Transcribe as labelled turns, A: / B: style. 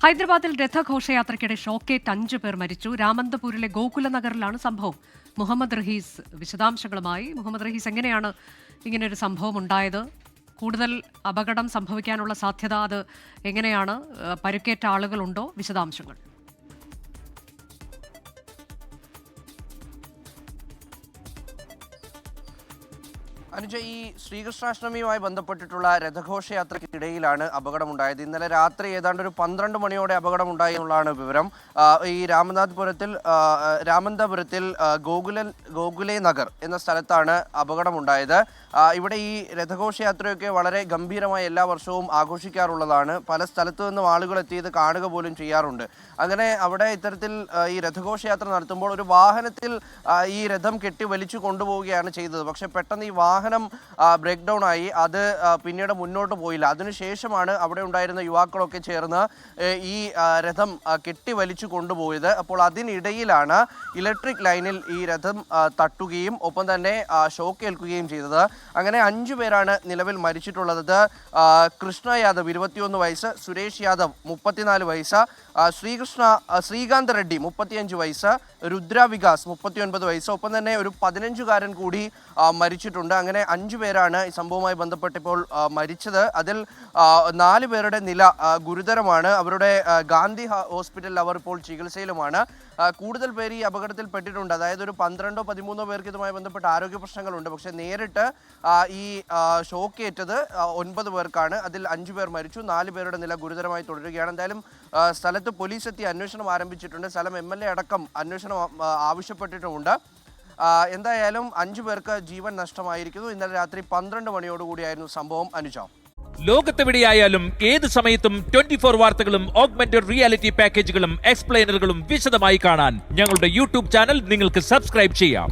A: ഹൈദരാബാദിൽ രഥഘോഷയാത്രയ്ക്കിടെ ഷോക്കേറ്റ് 5 പേർ മരിച്ചു. രാമന്തപൂരിലെ ഗോകുല നഗറിലാണ് സംഭവം. മുഹമ്മദ് റഹീസ് വിശദാംശങ്ങളുമായി. മുഹമ്മദ് റഹീസ്, എങ്ങനെയാണ് ഇങ്ങനെയൊരു സംഭവം ഉണ്ടായത്? കൂടുതൽ അപകടം സംഭവിക്കാനുള്ള സാധ്യത അത് എങ്ങനെയാണ്? പരുക്കേറ്റ ആളുകളുണ്ടോ? വിശദാംശങ്ങൾ.
B: അനുജ, ഈ ശ്രീകൃഷ്ണാഷ്ടമിയുമായി ബന്ധപ്പെട്ടിട്ടുള്ള രഥഘോഷയാത്രയ്ക്കിടയിലാണ് അപകടമുണ്ടായത്. ഇന്നലെ രാത്രി ഏതാണ്ട് ഒരു 12 മണിയോടെ അപകടമുണ്ടായി എന്നുള്ളതാണ് വിവരം. ഈ രാമന്തപുരത്തിൽ ഗോകുലേ നഗർ എന്ന സ്ഥലത്താണ് അപകടമുണ്ടായത്. ഇവിടെ ഈ രഥഘോഷയാത്രയൊക്കെ വളരെ ഗംഭീരമായി എല്ലാ വർഷവും ആഘോഷിക്കാറുള്ളതാണ്. പല സ്ഥലത്തു നിന്നും ആളുകൾ എത്തിയത് കാണുക പോലും ചെയ്യാറുണ്ട്. അങ്ങനെ അവിടെ ഇത്തരത്തിൽ ഈ രഥഘോഷയാത്ര നടത്തുമ്പോൾ ഒരു വാഹനത്തിൽ ഈ രഥം കെട്ടി വലിച്ചു കൊണ്ടുപോവുകയാണ് ചെയ്തത്. പക്ഷെ പെട്ടെന്ന് ഈ വാഹനം ബ്രേക്ക് ഡൗൺ ആയി. അത് പിന്നീട് മുന്നോട്ട് പോയില്ല. അതിനുശേഷമാണ് അവിടെ ഉണ്ടായിരുന്ന യുവാക്കളൊക്കെ ചേർന്ന് ഈ രഥം കെട്ടി വലിച്ചു കൊണ്ടുപോയത്. അപ്പോൾ അതിനിടയിലാണ് ഇലക്ട്രിക് ലൈനിൽ ഈ രഥം തട്ടുകയും ഒപ്പം തന്നെ ഷോക്ക് ഏൽക്കുകയും ചെയ്തത്. അങ്ങനെ 5 പേരാണ് നിലവിൽ മരിച്ചിട്ടുള്ളത്. കൃഷ്ണ യാദവ് 21 വയസ്സ്, സുരേഷ് യാദവ് 34 വയസ്സ്, ശ്രീകാന്ത് റെഡ്ഡി 35 വയസ്സ്, രുദ്ര വികാസ് 39 വയസ്സ്, ഒപ്പം തന്നെ ഒരു 15കാരൻ കൂടി മരിച്ചിട്ടുണ്ട്. അങ്ങനെ 5 പേരാണ് ഈ സംഭവവുമായി ബന്ധപ്പെട്ട് ഇപ്പോൾ മരിച്ചത്. അതിൽ 4 പേരുടെ നില ഗുരുതരമാണ്. അവരുടെ ഗാന്ധി ഹോസ്പിറ്റലിൽ അവർ ഇപ്പോൾ ചികിത്സയിലുമാണ്. കൂടുതൽ പേര് ഈ അപകടത്തിൽ പെട്ടിട്ടുണ്ട്. അതായത് ഒരു 12ഓ 13ഓ പേർക്ക് ഇതുമായി ബന്ധപ്പെട്ട ആരോഗ്യ പ്രശ്നങ്ങളുണ്ട്. പക്ഷേ നേരിട്ട് ഈ ഷോക്ക് ഏറ്റത് 9 പേർക്കാണ്. അതിൽ 5 പേർ മരിച്ചു. 4 പേരുടെ നില ഗുരുതരമായി തുടരുകയാണ്. എന്തായാലും സ്ഥലത്ത് പോലീസ് എത്തി അന്വേഷണം ആരംഭിച്ചിട്ടുണ്ട്. സ്ഥലം MLA അടക്കം അന്വേഷണം ആവശ്യപ്പെട്ടിട്ടുമുണ്ട്. എന്തായാലും 5 പേർക്ക് ജീവൻ നഷ്ടമായിരിക്കുന്നു. ഇന്നലെ രാത്രി 12 മണിയോടുകൂടിയായിരുന്നു സംഭവം. അനുജ,
C: ലോകത്തെവിടെയായാലും ഏത് സമയത്തും 24 വാർത്തകളും ഓഗ്മെന്റഡ് റിയാലിറ്റി പാക്കേജുകളും എക്സ്പ്ലെയിനറുകളും വിശദമായി കാണാൻ ഞങ്ങളുടെ യൂട്യൂബ് ചാനൽ നിങ്ങൾക്ക് സബ്സ്ക്രൈബ് ചെയ്യാം.